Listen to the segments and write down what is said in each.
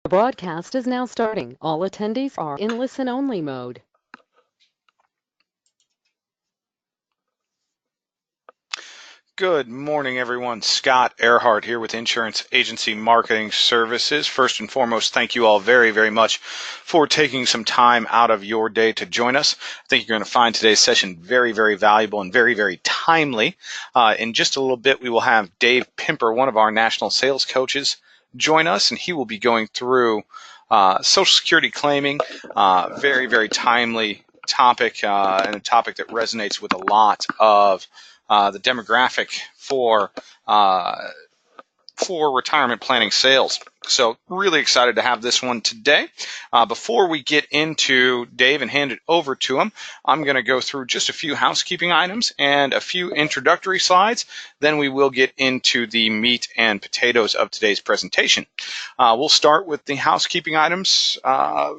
The broadcast is now starting. All attendees are in listen-only mode. Good morning, everyone. Scott Earhart here with Insurance Agency Marketing Services. First and foremost, thank you all very, very much for taking some time out of your day to join us. I think you're going to find today's session very, very valuable and very, very timely. In just a little bit, we will have Dave Pimper, one of our national sales coaches, join us, and he will be going through Social Security claiming. Very, very timely topic and a topic that resonates with a lot of the demographic for retirement planning sales. So really excited to have this one today. Before we get into Dave and hand it over to him, I'm going to go through just a few housekeeping items and a few introductory slides. Then we will get into the meat and potatoes of today's presentation. We'll start with the housekeeping items.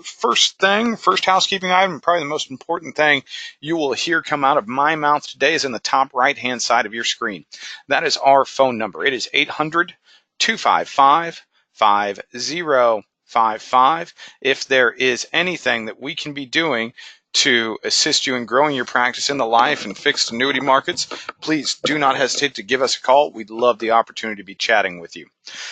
First housekeeping item, probably the most important thing you will hear come out of my mouth today is in the top right-hand side of your screen. That is our phone number. It is 800-255-5055. If there is anything that we can be doing to assist you in growing your practice in the life and fixed annuity markets, please do not hesitate to give us a call. We'd love the opportunity to be chatting with you.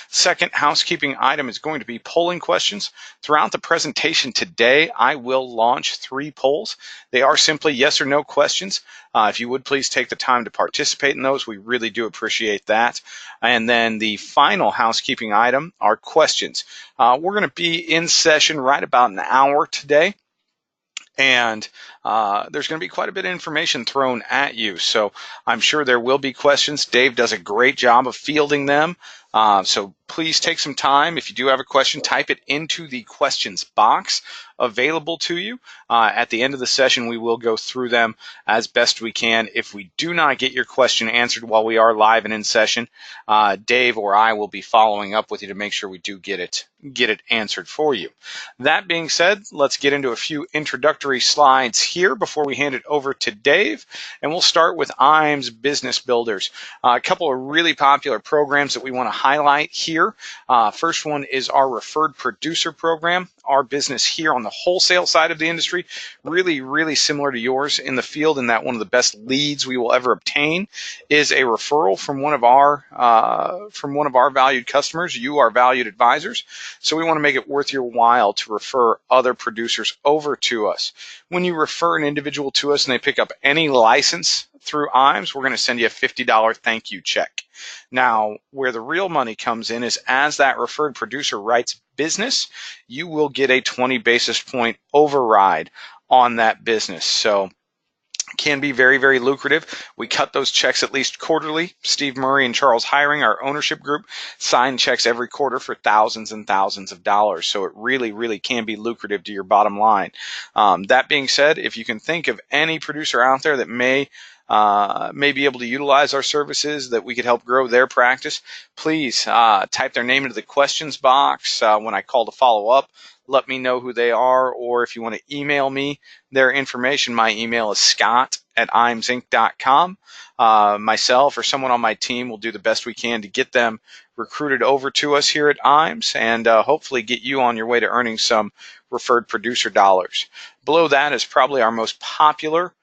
Second housekeeping item is going to be polling questions. Throughout the presentation today, I will launch 3 polls. They are simply yes or no questions. If you would please take the time to participate in those, we really do appreciate that. And then the final housekeeping item are questions. We're going to be in session right about an hour today. And there's going to be quite a bit of information thrown at you. So I'm sure there will be questions. Dave does a great job of fielding them. So please take some time. If you do have a question, type it into the questions box available to you. At the end of the session, we will go through them as best we can. If we do not get your question answered while we are live and in session, Dave or I will be following up with you to make sure we do get it answered for you. That being said, let's get into a few introductory slides here before we hand it over to Dave. And we'll start with IAMS Business Builders. A couple of really popular programs that we want to highlight here. First one is our Referred Producer Program. Our business here on the wholesale side of the industry, really, really similar to yours in the field, in that one of the best leads we will ever obtain is a referral from one of our valued customers. You are valued advisors. So we want to make it worth your while to refer other producers over to us. When you refer an individual to us and they pick up any license through IAMS, we're going to send you a $50 thank you check. Now, where the real money comes in is as that referred producer writes business, you will get a 20 basis point override on that business. So can be very, very lucrative. We cut those checks at least quarterly. Steve Murray and Charles Hiring, our ownership group, sign checks every quarter for thousands and thousands of dollars. So it really, really can be lucrative to your bottom line. That being said, if you can think of any producer out there that may be able to utilize our services, that we could help grow their practice, please type their name into the questions box when I call to follow up. Let me know who they are, or if you want to email me their information, my email is scott@imsinc.com. Myself or someone on my team will do the best we can to get them recruited over to us here at IAMS and hopefully get you on your way to earning some referred producer dollars. Below that is probably our most popular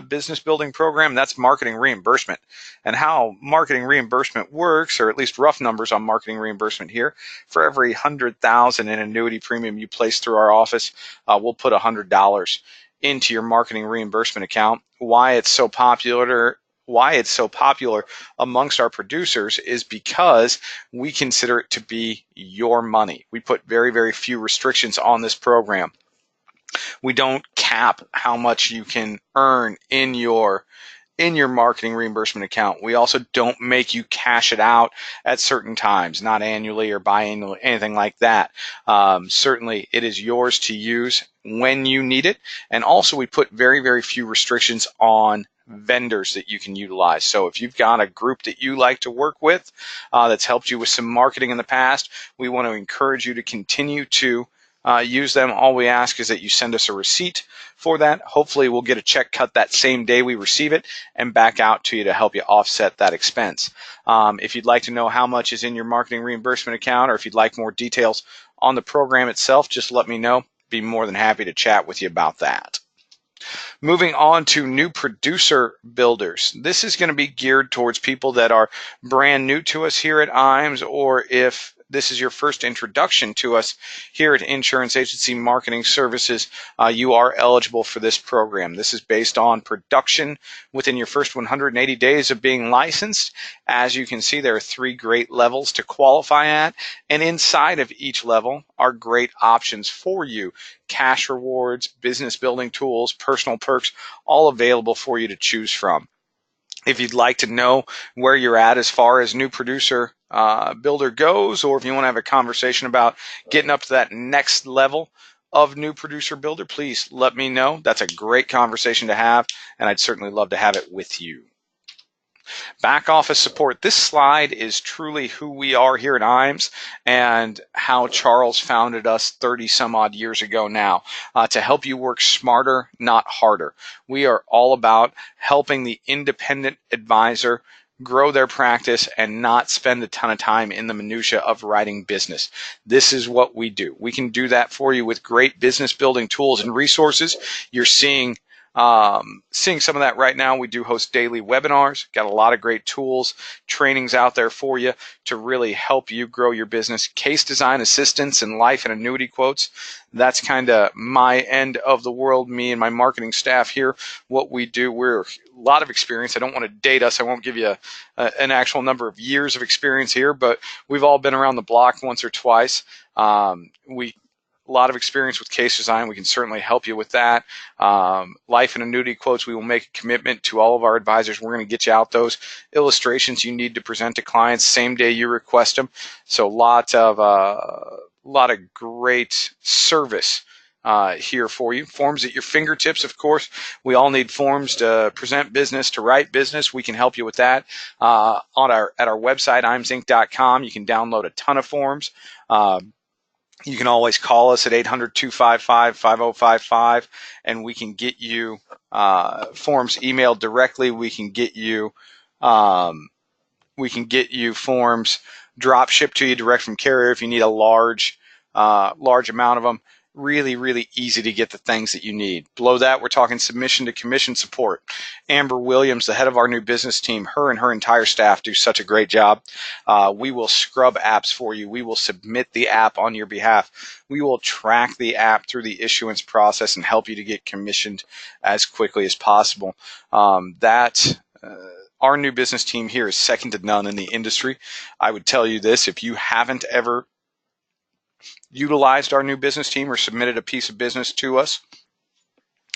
business building program. That's marketing reimbursement. And how marketing reimbursement works, or at least rough numbers on marketing reimbursement here, for every $100,000 in annuity premium you place through our office, we'll put $100 into your marketing reimbursement account. Why it's so popular amongst our producers is because we consider it to be your money. We put very, very few restrictions on this program. We don't cap how much you can earn in your marketing reimbursement account. We also don't make you cash it out at certain times, not annually or biannually, anything like that. Certainly, it is yours to use when you need it. And also, we put very, very few restrictions on vendors that you can utilize. So if you've got a group that you like to work with that's helped you with some marketing in the past, we want to encourage you to continue to use them. All we ask is that you send us a receipt for that. Hopefully we'll get a check cut that same day we receive it and back out to you to help you offset that expense. If you'd like to know how much is in your marketing reimbursement account, or if you'd like more details on the program itself, just let me know. Be more than happy to chat with you about that. Moving on to new producer builders. This is going to be geared towards people that are brand new to us here at IAMS, or if this is your first introduction to us here at Insurance Agency Marketing Services, you are eligible for this program. This is based on production within your first 180 days of being licensed. As you can see, there are 3 great levels to qualify at, and inside of each level are great options for you. Cash rewards, business building tools, personal perks, all available for you to choose from. If you'd like to know where you're at as far as new producer builder goes, or if you want to have a conversation about getting up to that next level of new producer builder, please let me know. That's a great conversation to have, and I'd certainly love to have it with you. Back office support. This slide is truly who we are here at IAMS and how Charles founded us 30 some odd years ago now, to help you work smarter, not harder. We are all about helping the independent advisor grow their practice and not spend a ton of time in the minutia of writing business. This is what we do. We can do that for you with great business building tools and resources. You're seeing some of that right now. We do host daily webinars, got a lot of great tools, trainings out there for you to really help you grow your business. Case design assistance and life and annuity quotes. That's kind of my end of the world, me and my marketing staff here. What we do, we're a lot of experience. I don't want to date us. I won't give you an actual number of years of experience here, but we've all been around the block once or twice. A lot of experience with case design. We can certainly help you with that. Life and annuity quotes, we will make a commitment to all of our advisors. We're going to get you out those illustrations you need to present to clients same day you request them. So lot of great service here for you. Forms at your fingertips, of course. We all need forms to present business, to write business. We can help you with that. At our website, imsinc.com, you can download a ton of forms. You can always call us at 800-255-5055, and we can get you forms emailed directly. We can get you forms drop shipped to you direct from carrier if you need a large amount of them. Really, really easy to get the things that you need. Below that, we're talking submission to commission support. Amber Williams, the head of our new business team, her and her entire staff do such a great job. We will scrub apps for you. We will submit the app on your behalf. We will track the app through the issuance process and help you to get commissioned as quickly as possible. Our new business team here is second to none in the industry. I would tell you this, if you haven't ever utilized our new business team or submitted a piece of business to us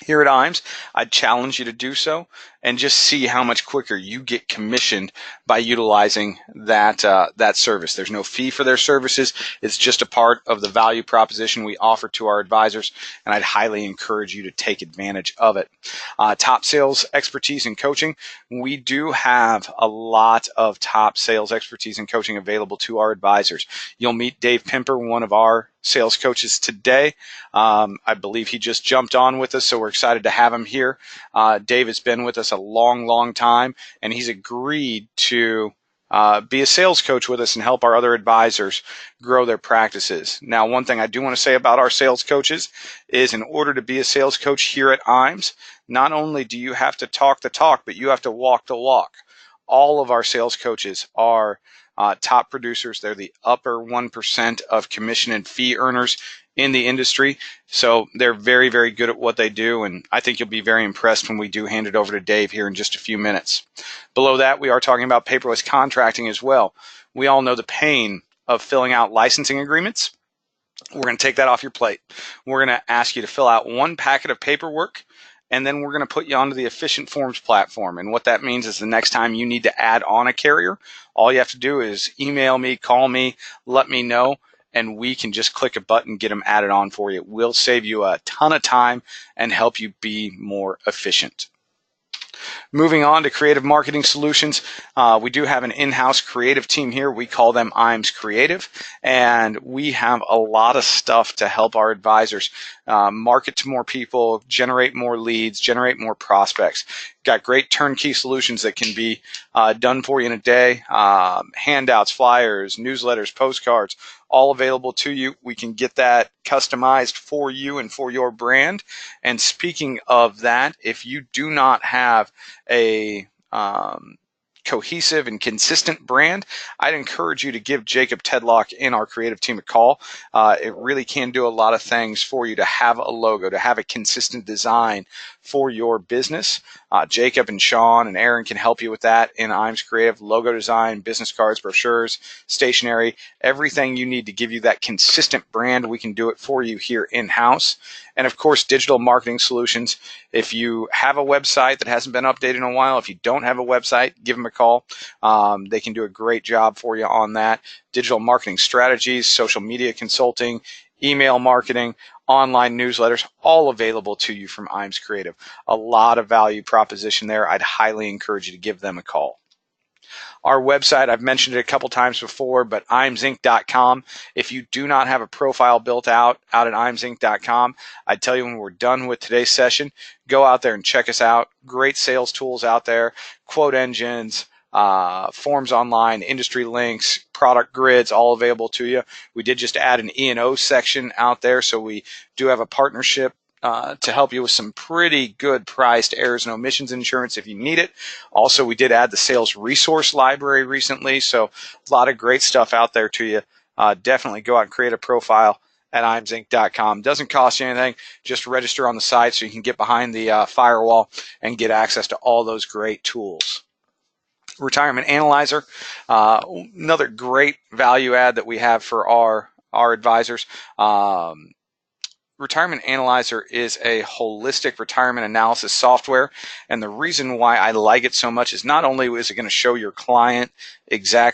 here at IAMS, I'd challenge you to do so and just see how much quicker you get commissioned by utilizing that service. There's no fee for their services. It's just a part of the value proposition we offer to our advisors, and I'd highly encourage you to take advantage of it. Top sales expertise and coaching. We do have a lot of top sales expertise and coaching available to our advisors. You'll meet Dave Pimper, one of our sales coaches today. I believe he just jumped on with us, so we're excited to have him here. Dave has been with us a long time, and he's agreed to be a sales coach with us and help our other advisors grow their practices. Now, one thing I do want to say about our sales coaches is in order to be a sales coach here at IAMS, not only do you have to talk the talk, but you have to walk the walk. All of our sales coaches are top producers. They're the upper 1% of commission and fee earners in the industry. So they're very, very good at what they do. And I think you'll be very impressed when we do hand it over to Dave here in just a few minutes. Below that, we are talking about paperless contracting as well. We all know the pain of filling out licensing agreements. We're going to take that off your plate. We're going to ask you to fill out one packet of paperwork, and then we're going to put you onto the Efficient Forms platform. And what that means is the next time you need to add on a carrier, all you have to do is email me, call me, let me know, and we can just click a button, get them added on for you. It will save you a ton of time and help you be more efficient. Moving on to creative marketing solutions, we do have an in-house creative team here. We call them IAMS Creative, and we have a lot of stuff to help our advisors market to more people, generate more leads, generate more prospects. got great turnkey solutions that can be done for you in a day. Handouts, flyers, newsletters, postcards, all available to you. We can get that customized for you and for your brand. And speaking of that, if you do not have a cohesive and consistent brand, I'd encourage you to give Jacob Tedlock in our creative team a call. It really can do a lot of things for you to have a logo, to have a consistent design for your business. Jacob and Sean and Aaron can help you with that in IAMS Creative. Logo design, business cards, brochures, stationery, everything you need to give you that consistent brand, we can do it for you here in-house. And of course, digital marketing solutions. If you have a website that hasn't been updated in a while, if you don't have a website, give them a call. They can do a great job for you on that. Digital marketing strategies, social media consulting, email marketing, online newsletters, all available to you from IAMS Creative. A lot of value proposition there. I'd highly encourage you to give them a call. Our website, I've mentioned it a couple times before, but IAMSinc.com. If you do not have a profile built out at IAMSinc.com, I'd tell you when we're done with today's session, go out there and check us out. Great sales tools out there, quote engines, forms online, industry links, product grids, all available to you. We did just add an E&O section out there, so we do have a partnership to help you with some pretty good priced errors and omissions insurance if you need it. Also, we did add the sales resource library recently, so a lot of great stuff out there to you. Definitely go out and create a profile at IAMSinc.com. Doesn't cost you anything. Just register on the site so you can get behind the firewall and get access to all those great tools. Retirement Analyzer, another great value add that we have for our advisors. Retirement Analyzer is a holistic retirement analysis software, and the reason why I like it so much is not only is it going to show your client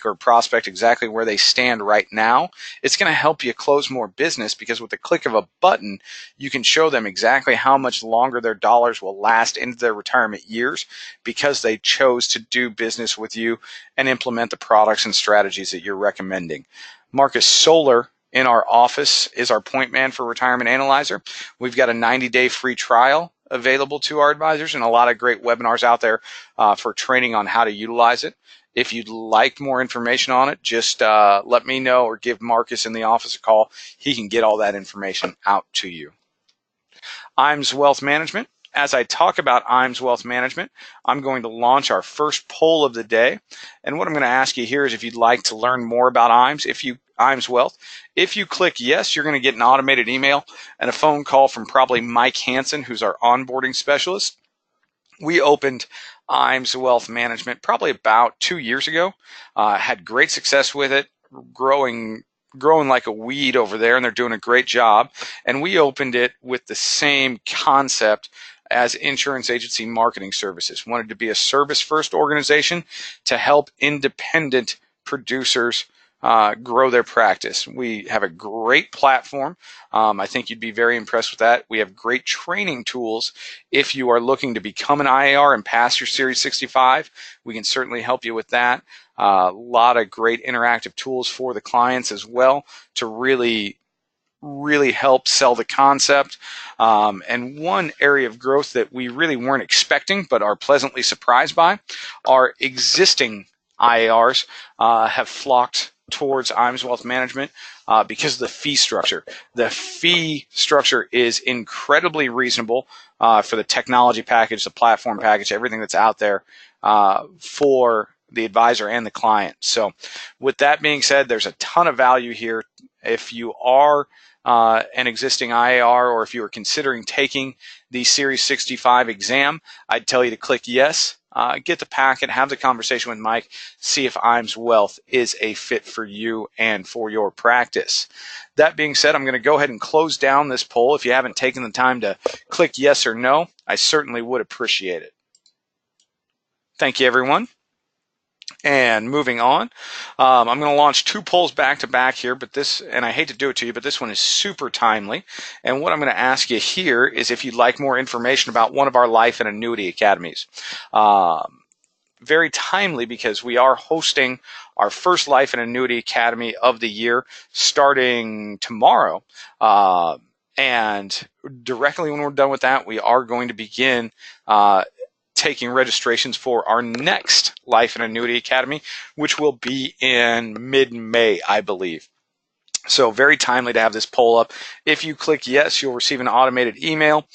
or prospect exactly where they stand right now, it's going to help you close more business, because with the click of a button, you can show them exactly how much longer their dollars will last into their retirement years because they chose to do business with you and implement the products and strategies that you're recommending. Marcus Solar in our office is our point man for Retirement Analyzer. We've got a 90-day free trial available to our advisors and a lot of great webinars out there for training on how to utilize it. If you'd like more information on it, just let me know or give Marcus in the office a call. He can get all that information out to you. IAMS Wealth Management. As I talk about IAMS Wealth Management, I'm going to launch our first poll of the day. And what I'm going to ask you here is if you'd like to learn more about IAMS Wealth. If you click yes, you're going to get an automated email and a phone call from probably Mike Hansen, who's our onboarding specialist. We opened IAMS Wealth Management probably about 2 years ago. Had great success with it, growing like a weed over there, and they're doing a great job. And we opened it with the same concept as insurance agency marketing services. Wanted to be a service-first organization to help independent producers grow their practice. We have a great platform. I think you'd be very impressed with that. We have great training tools. If you are looking to become an IAR and pass your Series 65, we can certainly help you with that. A lot of great interactive tools for the clients as well to really help sell the concept. And one area of growth that we really weren't expecting but are pleasantly surprised by, our existing IARs have flocked towards IAMS Wealth Management because of the fee structure. The fee structure is incredibly reasonable for the technology package, the platform package, everything that's out there for the advisor and the client. So with that being said, there's a ton of value here. If you are an existing IAR, or if you are considering taking the Series 65 exam, I'd tell you to click yes. Get the packet, have the conversation with Mike, see if IAMS Wealth is a fit for you and for your practice. That being said, I'm going to go ahead and close down this poll. If you haven't taken the time to click yes or no, I certainly would appreciate it. Thank you, everyone. And moving on, I'm going to launch 2 polls back to back here, but and I hate to do it to you, but this one is super timely. And what I'm going to ask you here is if you'd like more information about one of our life and annuity academies. Very timely because we are hosting our first life and annuity academy of the year starting tomorrow. And directly when we're done with that, we are going to begin taking registrations for our next Life and Annuity Academy, which will be in mid-May, I believe. So very timely to have this poll up. If you click yes, you'll receive an automated email.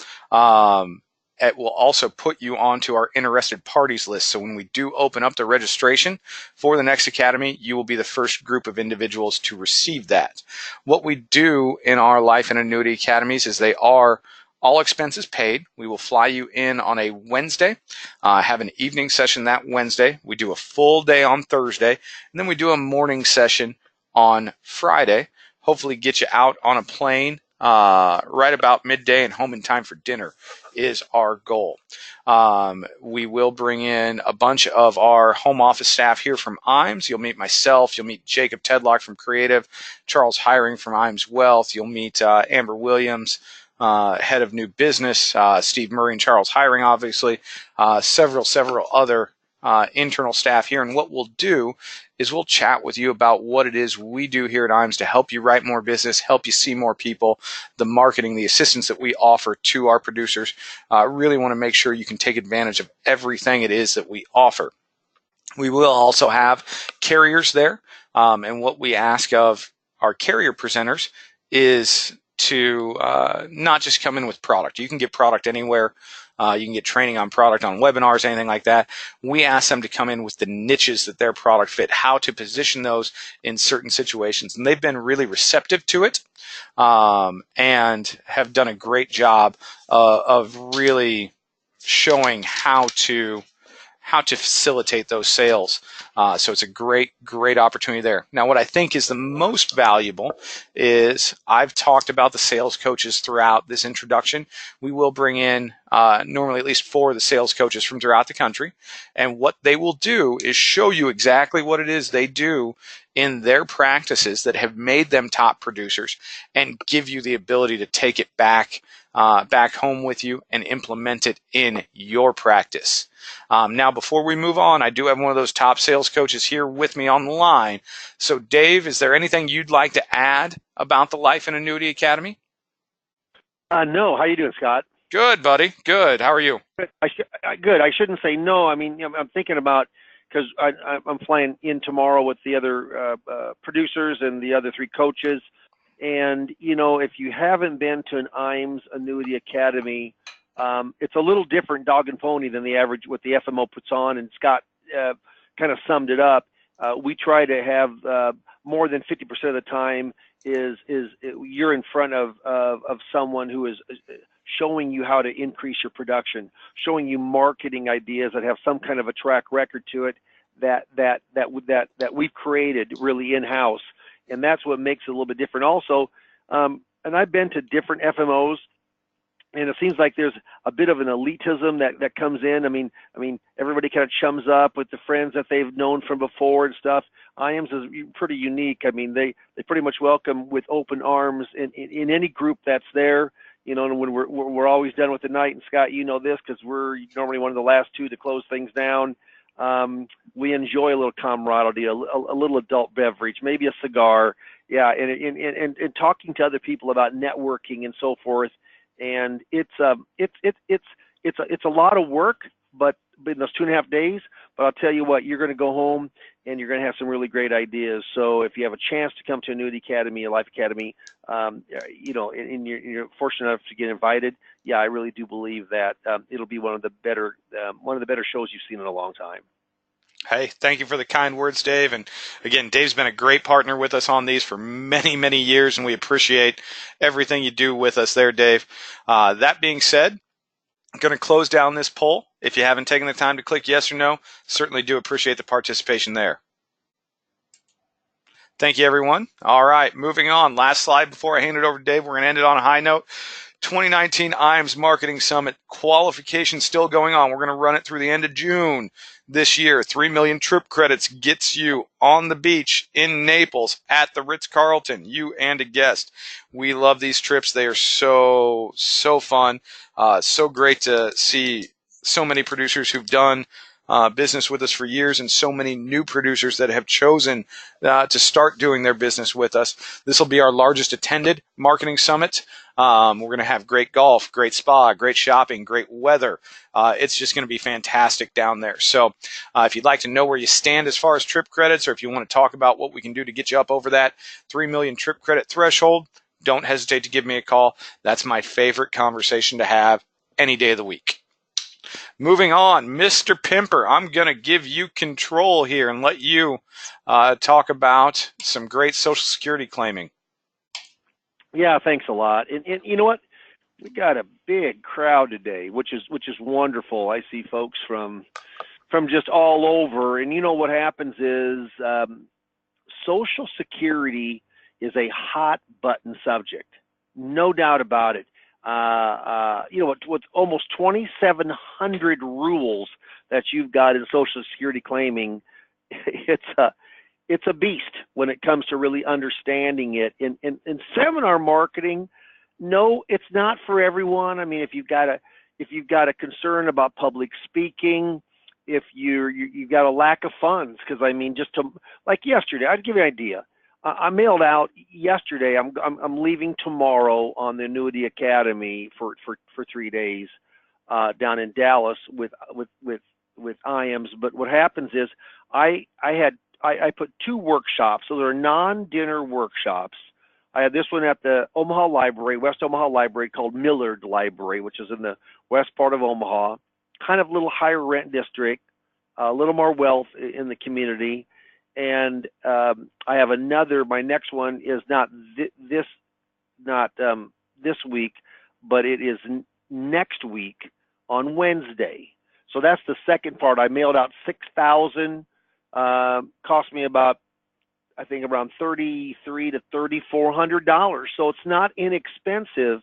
It will also put you onto our interested parties list. So when we do open up the registration for the next academy, you will be the first group of individuals to receive that. What we do in our Life and Annuity Academies is they are all expenses paid. We will fly you in on a Wednesday, have an evening session that Wednesday. We do a full day on Thursday, and then we do a morning session on Friday. Hopefully get you out on a plane right about midday and home in time for dinner is our goal. We will bring in a bunch of our home office staff here from IAMS. You'll meet myself. You'll meet Jacob Tedlock from Creative, Charles Hiring from IAMS Wealth. You'll meet Amber Williams, head of new business, Steve Murray and Charles Hiring, obviously, several other internal staff here. And what we'll do is we'll chat with you about what it is we do here at IAMS to help you write more business, help you see more people, the marketing, the assistance that we offer to our producers. Really want to make sure you can take advantage of everything it is that we offer. We will also have carriers there, and what we ask of our carrier presenters is to not just come in with product. You can get product anywhere. You can get training on product on webinars, anything like that. We ask them to come in with the niches that their product fit, how to position those in certain situations. And they've been really receptive to it and have done a great job of really showing how to facilitate those sales. So it's a great opportunity there. Now, what I think is the most valuable is I've talked about the sales coaches throughout this introduction. We will bring in normally at least 4 of the sales coaches from throughout the country. And what they will do is show you exactly what it is they do in their practices that have made them top producers and give you the ability to take it back home with you and implement it in your practice. Now, before we move on, I do have one of those top sales coaches here with me on the line. So, Dave, is there anything you'd like to add about the Life and Annuity Academy? No. How you doing, Scott? Good, buddy. Good. How are you? Good. I shouldn't say no. I mean, I'm thinking about, because I'm flying in tomorrow with the other producers and the other 3 coaches. And, if you haven't been to an IAMS Annuity Academy, it's a little different dog and pony than the average what the FMO puts on, and Scott kind of summed it up. We try to have more than 50% of the time is you're in front of someone who is showing you how to increase your production, showing you marketing ideas that have some kind of a track record to it that we've created really in-house, and that's what makes it a little bit different. Also, and I've been to different FMOs. And it seems like there's a bit of an elitism that comes in. I mean, everybody kind of chums up with the friends that they've known from before and stuff. IAMS is pretty unique. I mean, they pretty much welcome with open arms in any group that's there. And when we're always done with the night, and Scott, you know this because we're normally one of the last 2 to close things down. We enjoy a little camaraderie, a little adult beverage, maybe a cigar, yeah, and talking to other people about networking and so forth. And it's a lot of work, but in those 2.5 days. But I'll tell you what, you're going to go home and you're going to have some really great ideas. So if you have a chance to come to Annuity Academy, a Life Academy, and you're fortunate enough to get invited, yeah, I really do believe that it'll be one of the better shows you've seen in a long time. Hey, thank you for the kind words, Dave. And again, Dave's been a great partner with us on these for many, many years, and we appreciate everything you do with us there, Dave. That being said, I'm going to close down this poll. If you haven't taken the time to click yes or no, certainly do appreciate the participation there. Thank you, everyone. All right, moving on. Last slide before I hand it over to Dave. We're going to end it on a high note. 2019 IAMS Marketing Summit qualification still going on. We're going to run it through the end of June this year. 3 million trip credits gets you on the beach in Naples at the Ritz-Carlton, you and a guest. We love these trips. They are so fun. So great to see so many producers who've done business with us for years, and so many new producers that have chosen to start doing their business with us. This will be our largest attended marketing summit. We're going to have great golf, great spa, great shopping, great weather. It's just going to be fantastic down there. So if you'd like to know where you stand as far as trip credits, or if you want to talk about what we can do to get you up over that 3 million trip credit threshold, don't hesitate to give me a call. That's my favorite conversation to have any day of the week. Moving on, Mr. Pimper, I'm going to give you control here and let you talk about some great Social Security claiming. Yeah, thanks a lot. And you know what? We got a big crowd today, which is wonderful. I see folks from just all over. And you know what happens is Social Security is a hot button subject, no doubt about it. You know, with almost 2,700 rules that you've got in Social Security claiming, it's a beast when it comes to really understanding it. In seminar marketing, no, it's not for everyone. I mean, if you've got a concern about public speaking, if you've got a lack of funds, because I mean, like yesterday, I'd give you an idea. I mailed out yesterday. I'm leaving tomorrow on the Annuity Academy for 3 days down in Dallas with IAMS. But what happens is I put 2 workshops, so they're non-dinner workshops. I had this one at the Omaha Library, West Omaha Library, called Millard Library, which is in the west part of Omaha, kind of a little higher rent district, a little more wealth in the community. And I have another. My next one is not this week, but it is next week on Wednesday. So that's the second part. I mailed out 6,000. Cost me about, I think, around $3,300 to $3,400. So it's not inexpensive.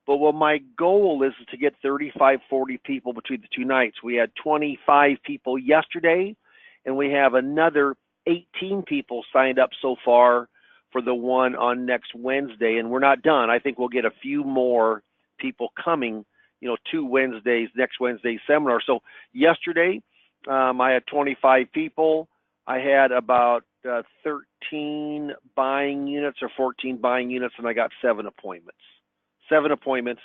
But what my goal is to get 35, 40 people between the 2 nights. We had 25 people yesterday, and we have another 18 people signed up so far for the one on next Wednesday, and we're not done. I think we'll get a few more people coming, 2 Wednesdays, next Wednesday's seminar. So yesterday, I had 25 people. I had about 13 buying units or 14 buying units, and I got 7 appointments. 7 appointments.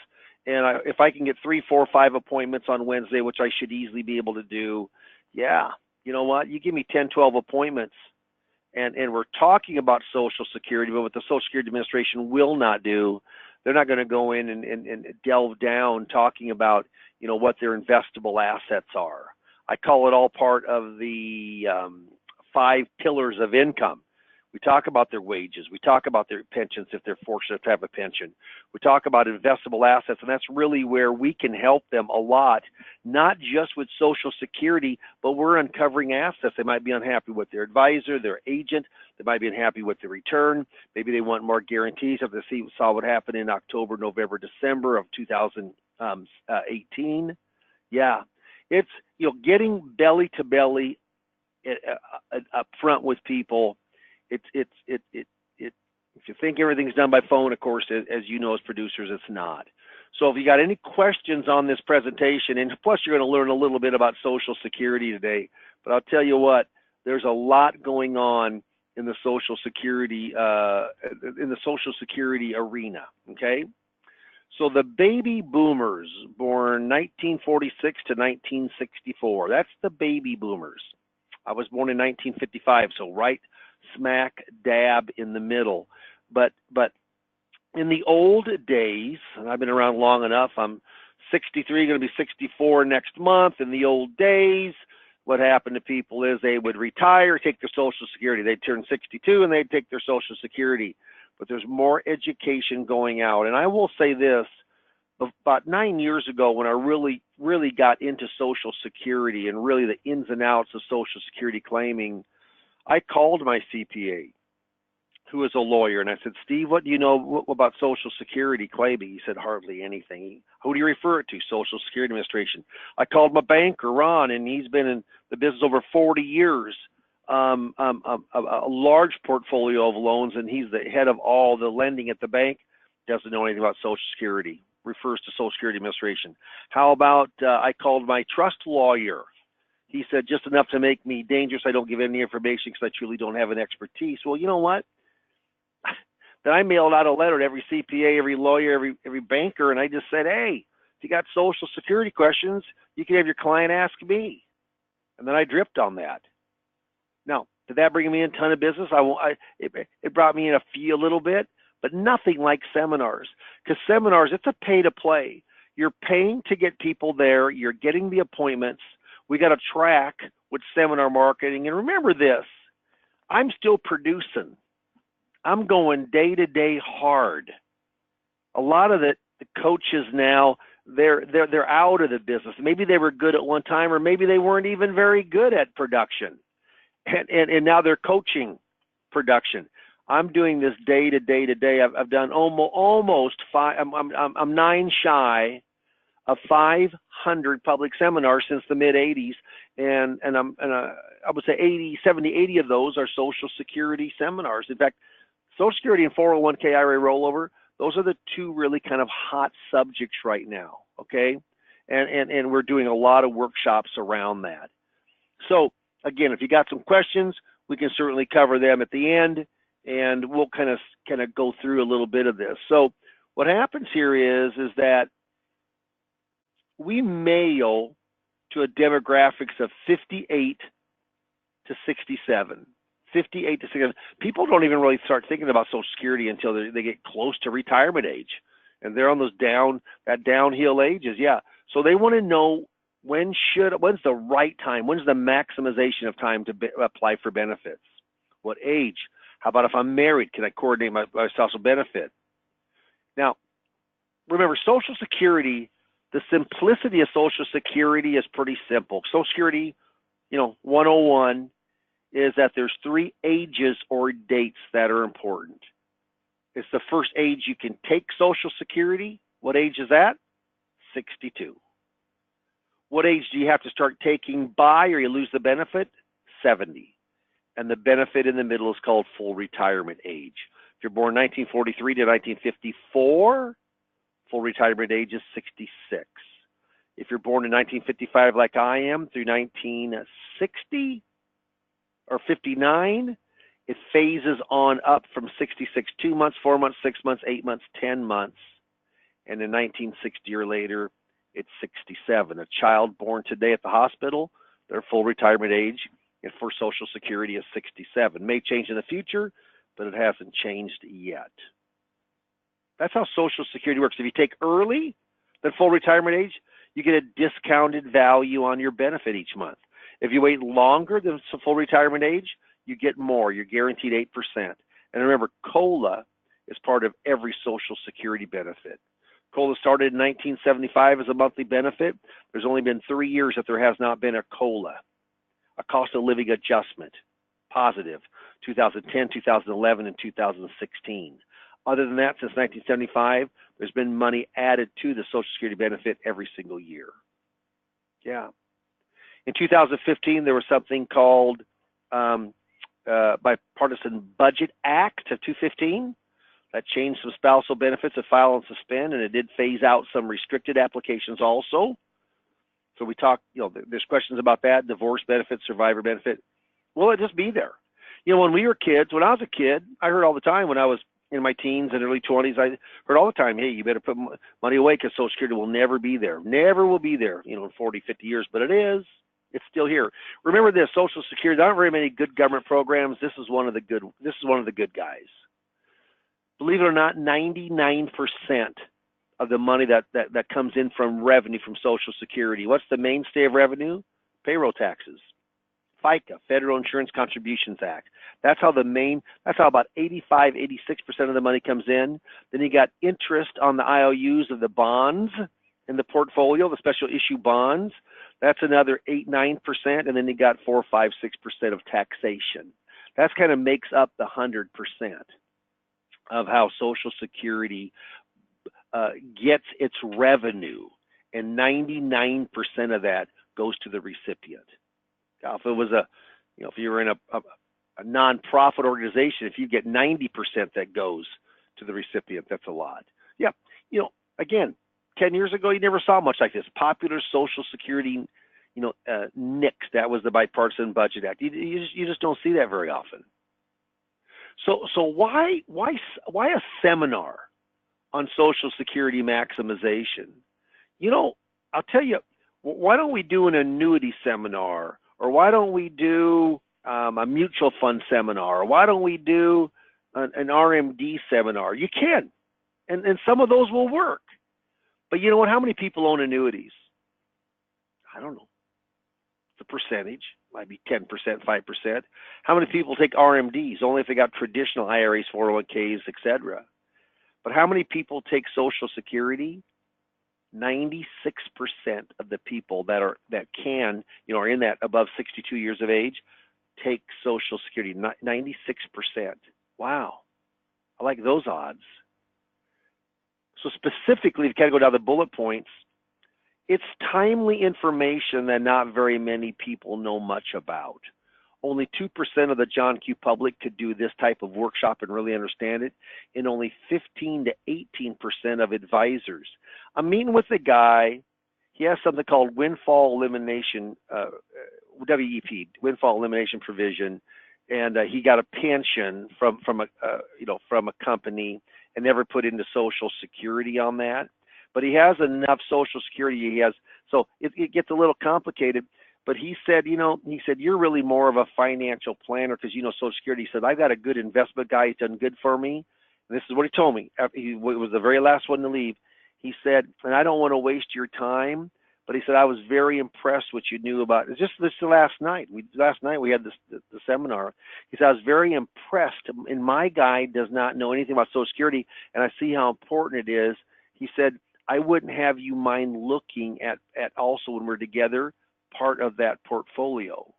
And if I can get 3, 4, 5 appointments on Wednesday, which I should easily be able to do, yeah, you know what? You give me 10, 12 appointments, and we're talking about Social Security, but what the Social Security Administration will not do, they're not going to go in and delve down talking about, what their investable assets are. I call it all part of the 5 pillars of income. We talk about their wages. We talk about their pensions if they're fortunate to have a pension. We talk about investable assets, and that's really where we can help them a lot, not just with Social Security, but we're uncovering assets. They might be unhappy with their advisor, their agent. They might be unhappy with the return. Maybe they want more guarantees. If they saw what happened in October, November, December of 2018. Yeah, it's, getting belly to belly up front with people. If you think everything's done by phone, of course, as you know, as producers, it's not. So if you got any questions on this presentation, and plus you're going to learn a little bit about Social Security today, but I'll tell you what, there's a lot going on in the Social Security arena. Okay, so the baby boomers born 1946 to 1964. That's the baby boomers. I was born in 1955, so right smack dab in the middle. But in the old days, and I've been around long enough, I'm 63, going to be 64 next month. In the old days, what happened to people is they would retire, take their Social Security. They'd turn 62 and they'd take their Social Security. But there's more education going out. And I will say this, about 9 years ago, when I really got into Social Security and really the ins and outs of Social Security claiming, I called my CPA, who is a lawyer, and I said, Steve, what do you know about Social Security claiming? He said, hardly anything. Who do you refer it to? Social Security Administration. I called my banker, Ron, and he's been in the business over 40 years, a large portfolio of loans, and he's the head of all the lending at the bank, doesn't know anything about Social Security, refers to Social Security Administration. How about I called my trust lawyer? He said, just enough to make me dangerous. I don't give any information because I truly don't have an expertise. Well, you know what? Then I mailed out a letter to every CPA, every lawyer, every banker, and I just said, hey, if you got Social Security questions, you can have your client ask me. And then I dripped on that. Now, did that bring me in a ton of business? It brought me in a little bit, but nothing like seminars. Because seminars, it's a pay to play. You're paying to get people there. You're getting the appointments. We got a track with seminar marketing. And remember this, I'm still producing. I'm going day to day hard. A lot of the coaches now, they're out of the business. Maybe they were good at one time, or maybe they weren't even very good at production, and now they're coaching production. I'm doing this day to day. I've done almost five. I'm 9 shy of 500 public seminars since the mid '80s, and I would say 70, 80 of those are Social Security seminars. In fact, Social Security and 401k IRA rollover, those are the two really kind of hot subjects right now, okay? And we're doing a lot of workshops around that. So again, if you got some questions, we can certainly cover them at the end, and we'll kind of go through a little bit of this. So what happens here is that we mail to a demographics of 58 to 67. 58 to 67. People don't even really start thinking about Social Security until they get close to retirement age, and they're on those downhill ages. Yeah, so they want to know when's the right time, when's the maximization of time to apply for benefits. What age? How about if I'm married? Can I coordinate my spousal benefit? Now, remember, Social Security, the simplicity of Social Security is pretty simple. Social Security, 101. Is that there's 3 ages or dates that are important. It's the first age you can take Social Security. What age is that? 62. What age do you have to start taking by, or you lose the benefit? 70. And the benefit in the middle is called full retirement age. If you're born 1943 to 1954, full retirement age is 66. If you're born in 1955 like I am through 1960, or 59, it phases on up from 66, 2 months, 4 months, 6 months, 8 months, 10 months. And in 1960 or later, it's 67. A child born today at the hospital, their full retirement age and for Social Security is 67. May change in the future, but it hasn't changed yet. That's how Social Security works. If you take early, then full retirement age, you get a discounted value on your benefit each month. If you wait longer than full retirement age, you get more. You're guaranteed 8%. And remember, COLA is part of every Social Security benefit. COLA started in 1975 as a monthly benefit. There's only been 3 years that there has not been a COLA, a cost of living adjustment, positive, 2010, 2011, and 2016. Other than that, since 1975, there's been money added to the Social Security benefit every single year. Yeah. In 2015, there was something called Bipartisan Budget Act of 2015 that changed some spousal benefits of file and suspend, and it did phase out some restricted applications also. So we talk, there's questions about that, divorce benefit, survivor benefit. Will it just be there? When we were kids, when I was a kid, I heard all the time when I was in my teens and early 20s, I heard all the time, hey, you better put money away because Social Security will never be there. Never will be there, in 40, 50 years, but it is. It's still here. Remember this, Social Security, there aren't very many good government programs. This is one of the good guys. Believe it or not, 99% of the money that comes in from revenue from Social Security, what's the mainstay of revenue? Payroll taxes. FICA, Federal Insurance Contributions Act. That's how about 85, 86% of the money comes in. Then you got interest on the IOUs of the bonds in the portfolio, the special issue bonds. That's another 8, 9%, and then you got 4, 5, 6% of taxation. That kind of makes up the 100% of how Social Security gets its revenue, and 99% of that goes to the recipient. Now, if it was if you were in a nonprofit organization, if you get 90% that goes to the recipient, that's a lot. Yeah, again, 10 years ago, you never saw much like this. Popular Social Security, nixed. That was the Bipartisan Budget Act. You just don't see that very often. So why a seminar on Social Security maximization? I'll tell you, why don't we do an annuity seminar, or why don't we do a mutual fund seminar, or why don't we do an RMD seminar? You can, and some of those will work. But you know what? How many people own annuities? I don't know. It's a percentage. Might be 10%, 5%. How many people take RMDs? Only if they got traditional IRAs, 401ks, etc. But how many people take Social Security? 96% of the people that are in that above 62 years of age take Social Security. 96%. Wow, I like those odds. So specifically, if you kind of go down the bullet points, it's timely information that not very many people know much about. Only 2% of the John Q. public could do this type of workshop and really understand it, and only 15 to 18% of advisors. I'm meeting with a guy. He has something called windfall elimination, WEP, windfall elimination provision, and he got a pension from a company and never put into Social Security on that. But he has enough Social Security. So it gets a little complicated. But he said, you're really more of a financial planner because Social Security. He said, I've got a good investment guy. He's done good for me. And this is what he told me. He was the very last one to leave. He said, and I don't want to waste your time, but he said, I was very impressed what you knew about it. Just this last night. Last night we had the seminar. He said, I was very impressed. And my guy does not know anything about Social Security, and I see how important it is. He said, I wouldn't have you mind looking at also when we're together, part of that portfolio.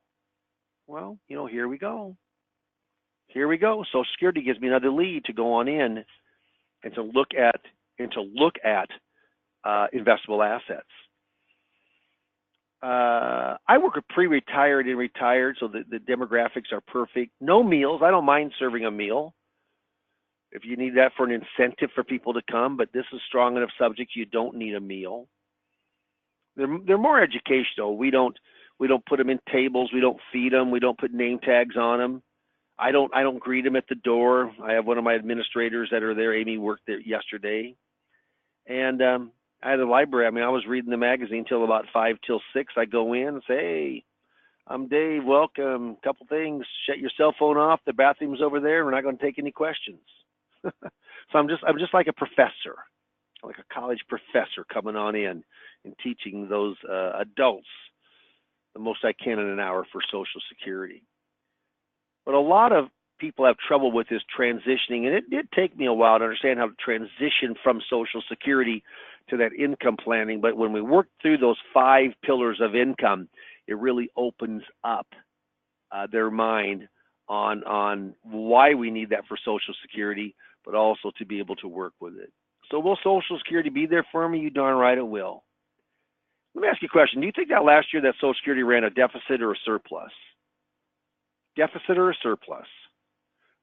Well, here we go. Here we go. Social Security gives me another lead to go on in and to look at investable assets. I work with pre-retired and retired, so the demographics are perfect. No meals. I don't mind serving a meal if you need that for an incentive for people to come, but this is strong enough subject you don't need a meal. They're more educational. We don't put them in tables. We don't feed them. We don't put name tags on them. I don't greet them at the door. I have one of my administrators that are there. Amy worked there yesterday, and I had a library. I was reading the magazine till about 5 till 6. I go in and say, hey, I'm Dave. Welcome. Couple things. Shut your cell phone off. The bathroom's over there. We're not going to take any questions. So I'm just like a professor, like a college professor coming on in and teaching those adults the most I can in an hour for Social Security. But a lot of people have trouble with this transitioning, and it did take me a while to understand how to transition from Social Security to that income planning. But when we work through those 5 pillars of income, it really opens up their mind on why we need that for Social Security, but also to be able to work with it. So will Social Security be there for me? You darn right it will. Let me ask you a question. Do you think that last year that Social Security ran a deficit or a surplus? Deficit or a surplus?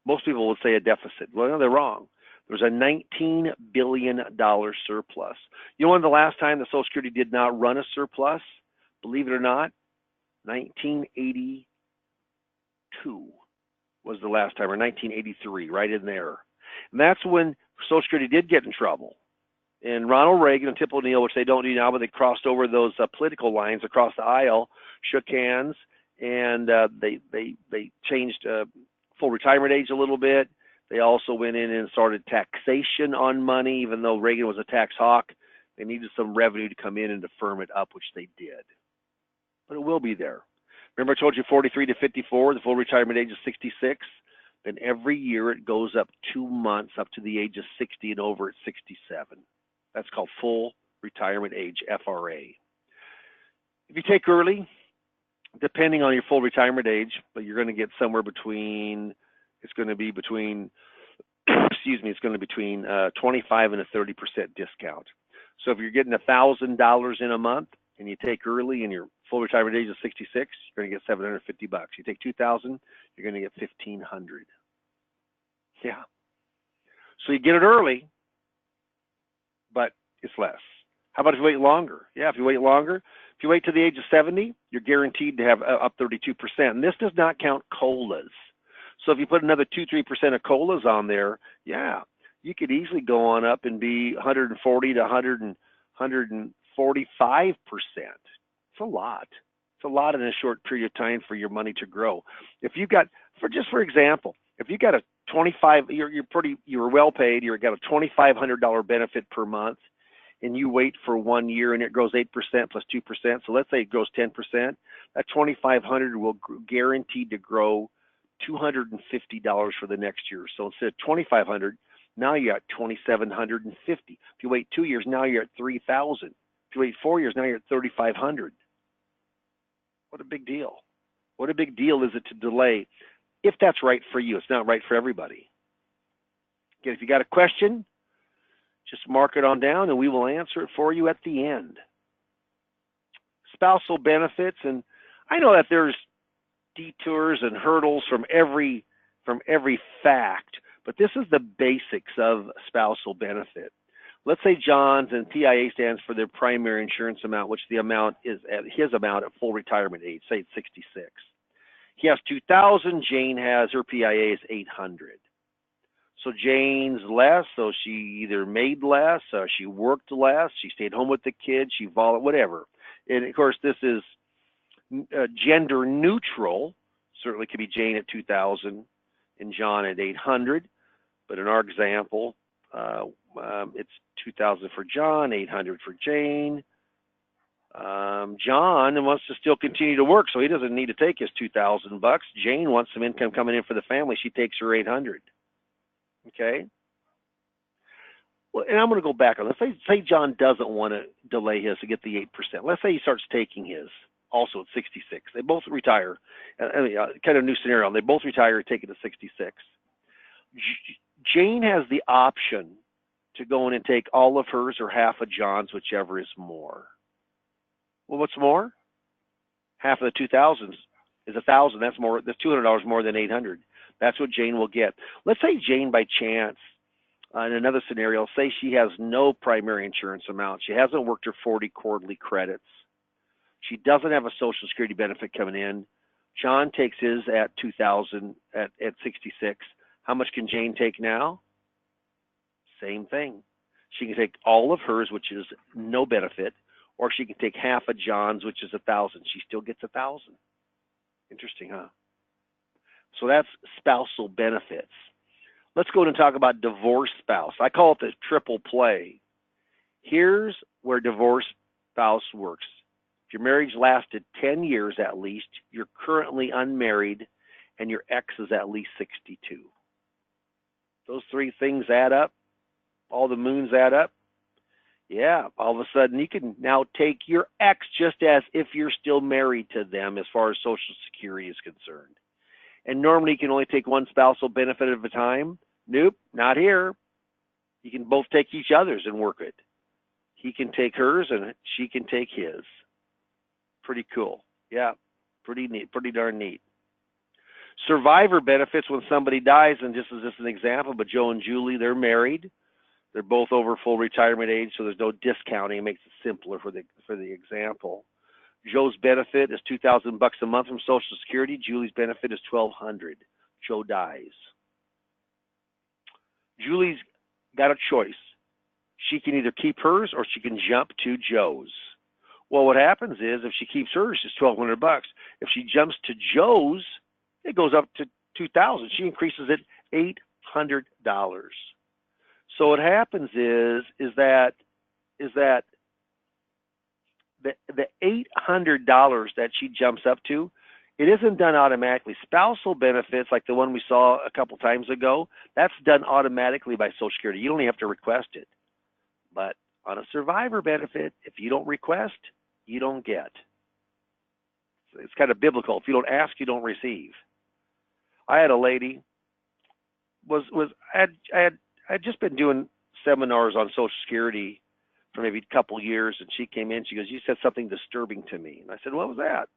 Most people would say a deficit. Well, no, they're wrong. There was a $19 billion surplus. You know when the last time the Social Security did not run a surplus? Believe it or not, 1982 was the last time, or 1983, right in there. And that's when Social Security did get in trouble. And Ronald Reagan and Tip O'Neill, which they don't do now, but they crossed over those political lines across the aisle, shook hands, and they changed full retirement age a little bit. They also went in and started taxation on money, even though Reagan was a tax hawk. They needed some revenue to come in and to firm it up, which they did. But it will be there. Remember I told you 43 to 54, the full retirement age is 66? Then every year it goes up 2 months up to the age of 60 and over at 67. That's called full retirement age, FRA. If you take early, depending on your full retirement age, but you're going to get somewhere between, it's going to be between 25 and a 30% discount. So if you're getting $1,000 in a month and you take early and your full retirement age is 66, you're going to get $750. You take 2,000, you're going to get 1,500. Yeah. So you get it early, but it's less. How about if you wait longer? Yeah, if you wait longer, if you wait to the age of 70, you're guaranteed to have up 32%. And this does not count COLAs. So if you put another 2-3% of COLAs on there, yeah, you could easily go on up and be 140 to 145%. It's a lot. It's a lot in a short period of time for your money to grow. If you got, for example, if you got a 25, you're well paid, you got a $2,500 benefit per month, and you wait for 1 year and it grows 8% plus 2%. So let's say it grows 10%. That 2,500 will guaranteed to grow $250 for the next year. So instead of 2,500, now you're at 2,750. If you wait 2 years, now you're at 3,000. If you wait 4 years, now you're at 3,500. What a big deal. What a big deal is it to delay if that's right for you. It's not right for everybody. Again, if you got a question, just mark it on down and we will answer it for you at the end. Spousal benefits, and I know that there's detours and hurdles from every fact, but this is the basics of spousal benefit. Let's say John's, and PIA stands for their primary insurance amount, which the amount is at his amount at full retirement age, say it's 66. He has 2,000. Jane has, her PIA is 800. So Jane's less, so she either made less, she worked less, she stayed home with the kids, she volunteered, whatever. And of course, this is gender neutral. Certainly could be Jane at 2,000 and John at 800. But in our example, it's 2,000 for John, 800 for Jane. John wants to still continue to work, so he doesn't need to take his $2,000. Jane wants some income coming in for the family. She takes her 800. Okay. Well, and I'm going to go back on. Let's say John doesn't want to delay his to get the 8%. Let's say he starts taking his also at 66. They both retire. Kind of new scenario. They both retire and take it to 66. Jane has the option to go in and take all of hers or half of John's, whichever is more. Well, what's more? Half of the 2,000 is 1,000. That's more. That's $200 more than 800. That's what Jane will get. Let's say Jane, by chance, in another scenario, say she has no primary insurance amount. She hasn't worked her 40 quarterly credits. She doesn't have a Social Security benefit coming in. John takes his at 2,000 at 66. How much can Jane take now? Same thing. She can take all of hers, which is no benefit, or she can take half of John's, which is 1,000. She still gets 1,000. Interesting, huh? So that's spousal benefits. Let's go and talk about divorced spouse. I call it the triple play. Here's where divorced spouse works. If your marriage lasted 10 years at least, you're currently unmarried, and your ex is at least 62. Those three things add up. All the moons add up. Yeah, all of a sudden you can now take your ex just as if you're still married to them as far as Social Security is concerned. And normally you can only take one spousal benefit at a time. Nope, not here. You can both take each other's and work it. He can take hers and she can take his. Pretty cool. Yeah, pretty neat, pretty darn neat. Survivor benefits when somebody dies, and this is just an example, but Joe and Julie, they're married. They're both over full retirement age, so there's no discounting. It makes it simpler for the example. Joe's benefit is $2,000 a month from Social Security. Julie's benefit is $1,200. Joe dies. Julie's got a choice. She can either keep hers or she can jump to Joe's. Well, what happens is if she keeps hers, it's $1,200. If she jumps to Joe's, it goes up to $2,000. She increases it $800. So what happens is that the $800 that she jumps up to, it isn't done automatically. Spousal benefits, like the one we saw a couple times ago, that's done automatically by Social Security. You only have to request it. But on a survivor benefit, if you don't request, you don't get. It's kind of biblical. If you don't ask, you don't receive. I had a lady. I had just been doing seminars on Social Security for maybe a couple years, and she came in. She goes, "You said something disturbing to me." And I said, "What was that?"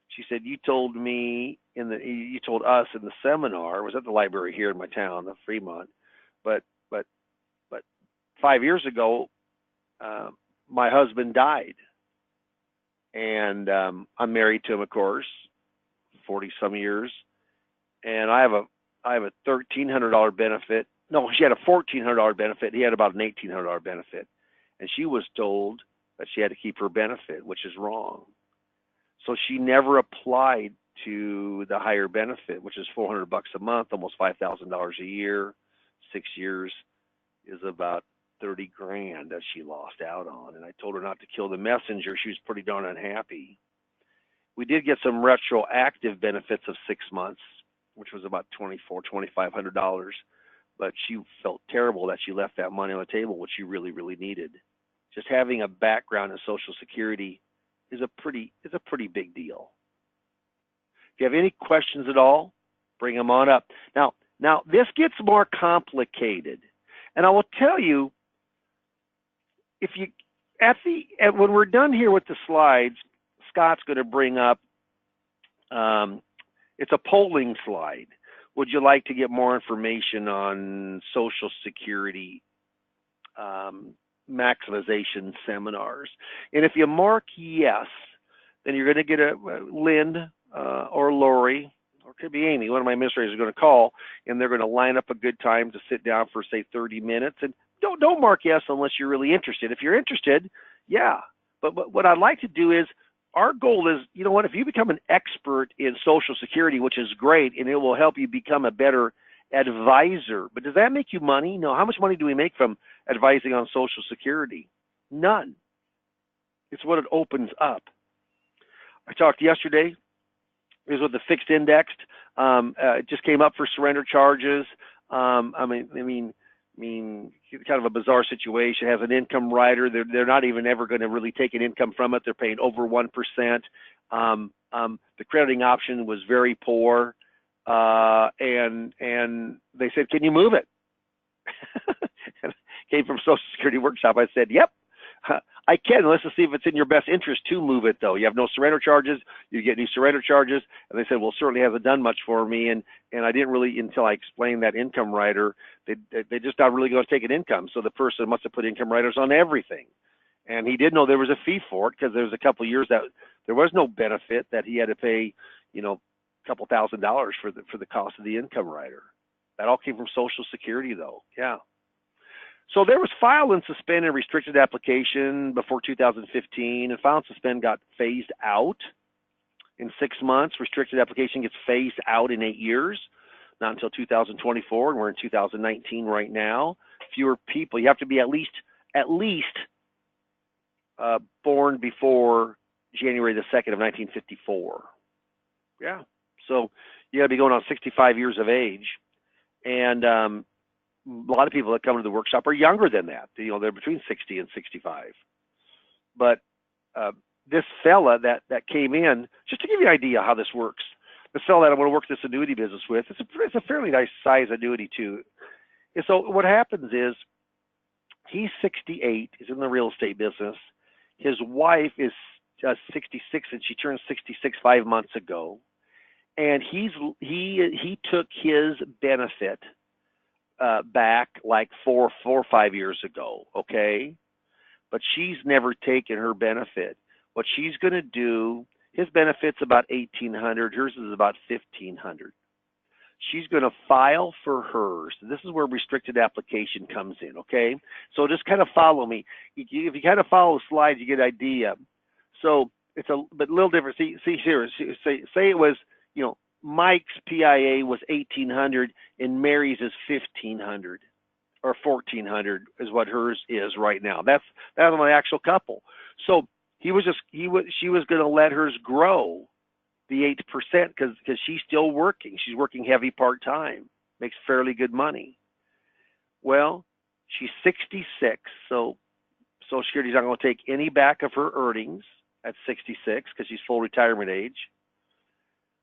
She said, "You told us in the seminar." It was at the library here in my town, the Fremont. But 5 years ago, my husband died, and I'm married to him, of course, 40 some years, and I have a $1,300 benefit. No, she had a $1,400 benefit. He had about an $1,800 benefit, and she was told that she had to keep her benefit, which is wrong. So she never applied to the higher benefit, which is $400 a month, almost $5,000 a year. 6 years is about 30 grand that she lost out on. And I told her not to kill the messenger. She was pretty darn unhappy. We did get some retroactive benefits of 6 months, which was about $2,500. But she felt terrible that she left that money on the table, which she really, really needed. Just having a background in Social Security is a pretty big deal. If you have any questions at all, bring them on up. Now this gets more complicated, and I will tell you, if you when we're done here with the slides, Scott's going to bring up. It's a polling slide. Would you like to get more information on Social Security maximization seminars? And if you mark yes, then you're going to get a Lynn or Lori, or it could be Amy, one of my administrators is going to call, and they're going to line up a good time to sit down for, say, 30 minutes. And don't mark yes unless you're really interested. If you're interested, yeah. But what I'd like to do is, our goal is, you know what, if you become an expert in Social Security, which is great, and it will help you become a better advisor. But does that make you money? No. How much money do we make from advising on Social Security? None. It's what it opens up. I talked yesterday. It was with the fixed indexed. It just came up for surrender charges. I mean, kind of a bizarre situation. It has an income rider. They're not even ever going to really take an income from it. They're paying over 1%. The crediting option was very poor, and they said, "Can you move it?" Came from Social Security Workshop. I said, "Yep, I can. Let's just see if it's in your best interest to move it, though. You have no surrender charges. You get new surrender charges." And they said, "Well, certainly hasn't done much for me." And I didn't really, until I explained that income rider, they just not really going to take an income. So the person must have put income riders on everything. And he did know there was a fee for it, because there was a couple of years that there was no benefit, that he had to pay, a couple $1,000s for the cost of the income rider. That all came from Social Security, though. Yeah. So there was file and suspend and restricted application before 2015, and file and suspend got phased out in 6 months. Restricted application gets phased out in 8 years, not until 2024, and we're in 2019 right now. Fewer people. You have to be at least born before January the 2nd of 1954. Yeah. So you got to be going on 65 years of age, and a lot of people that come to the workshop are younger than that. They're between 60 and 65. But this fella that came in, just to give you an idea how this works, this fella that I'm going to work this annuity business with, it's a fairly nice size annuity too. And so what happens is, he's 68, he's in the real estate business. His wife is 66, and she turned 66 5 months ago. And he took his benefit back like four or 5 years ago, okay? But she's never taken her benefit. What she's going to do, his benefit's about $1,800, hers is about $1,500. She's going to file for hers. This is where restricted application comes in, okay? So just kind of follow me. If you kind of follow the slides, you get an idea. So it's a little different. See here, say it was, Mike's PIA was $1,800 and Mary's is $1,500 or $1,400 is what hers is right now. That's on the actual couple. So she was going to let hers grow the 8% because she's still working. She's working heavy part-time, makes fairly good money. Well, she's 66, so Social Security's not going to take any back of her earnings at 66 because she's full retirement age.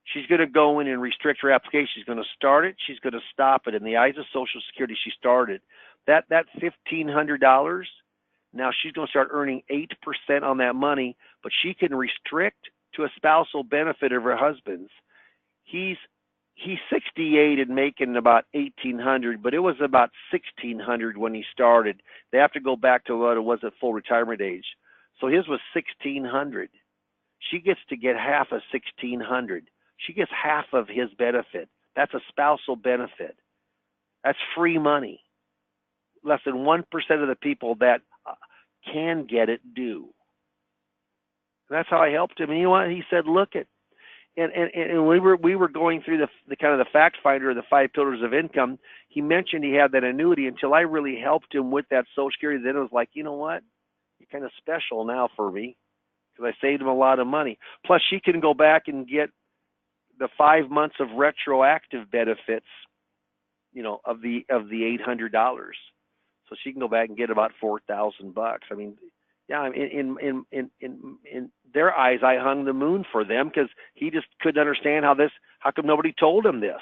She's going to go in and restrict her application. She's going to start it. She's going to stop it. In the eyes of Social Security, she started. That $1,500, now she's going to start earning 8% on that money, but she can restrict to a spousal benefit of her husband's. He's he's 68 and making about 1,800, but it was about 1,600 when he started. They have to go back to what it was at full retirement age. So his was 1,600. She gets to get half of 1,600. She gets half of his benefit. That's a spousal benefit. That's free money. Less than 1% of the people that can get it do. That's how I helped him. And you know what? He said, look at, and we were going through the kind of the fact finder, the 5 pillars of income. He mentioned he had that annuity until I really helped him with that Social Security. Then it was like, you know what? You're kind of special now for me because I saved him a lot of money. Plus, she can go back and get the 5 months of retroactive benefits, you know, of the $800. So she can go back and get about $4,000. I mean, yeah, in their eyes, I hung the moon for them because he just couldn't understand how come nobody told him this.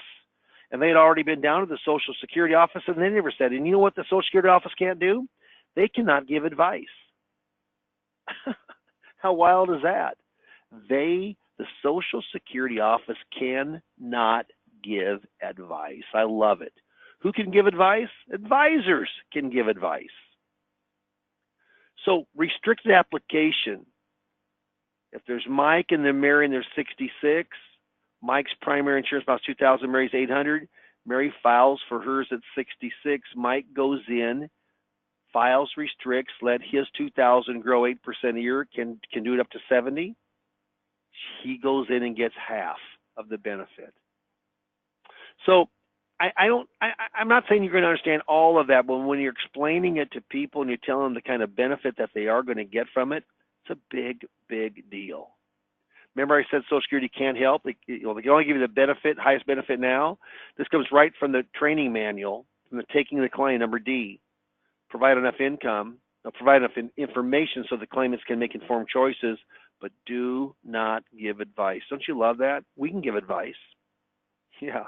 And they had already been down to the Social Security office and they never said, and you know what the Social Security office can't do? They cannot give advice. How wild is that? The Social Security office cannot give advice. I love it. Who can give advice? Advisors can give advice. So restricted application. If there's Mike and they're Mary and they're 66, Mike's primary insurance about 2,000, Mary's 800. Mary files for hers at 66. Mike goes in, files restricts, let his 2,000 grow 8% a year, can do it up to 70. He goes in and gets half of the benefit. So I'm not saying you're going to understand all of that, but when you're explaining it to people and you're telling them the kind of benefit that they are going to get from it, it's a big, big deal. Remember I said Social Security can't help. They can only give you the benefit, highest benefit now. This comes right from the training manual, from the Taking the Client, number D. Provide enough income, provide enough information so the claimants can make informed choices, but do not give advice. Don't you love that? We can give advice. Yeah.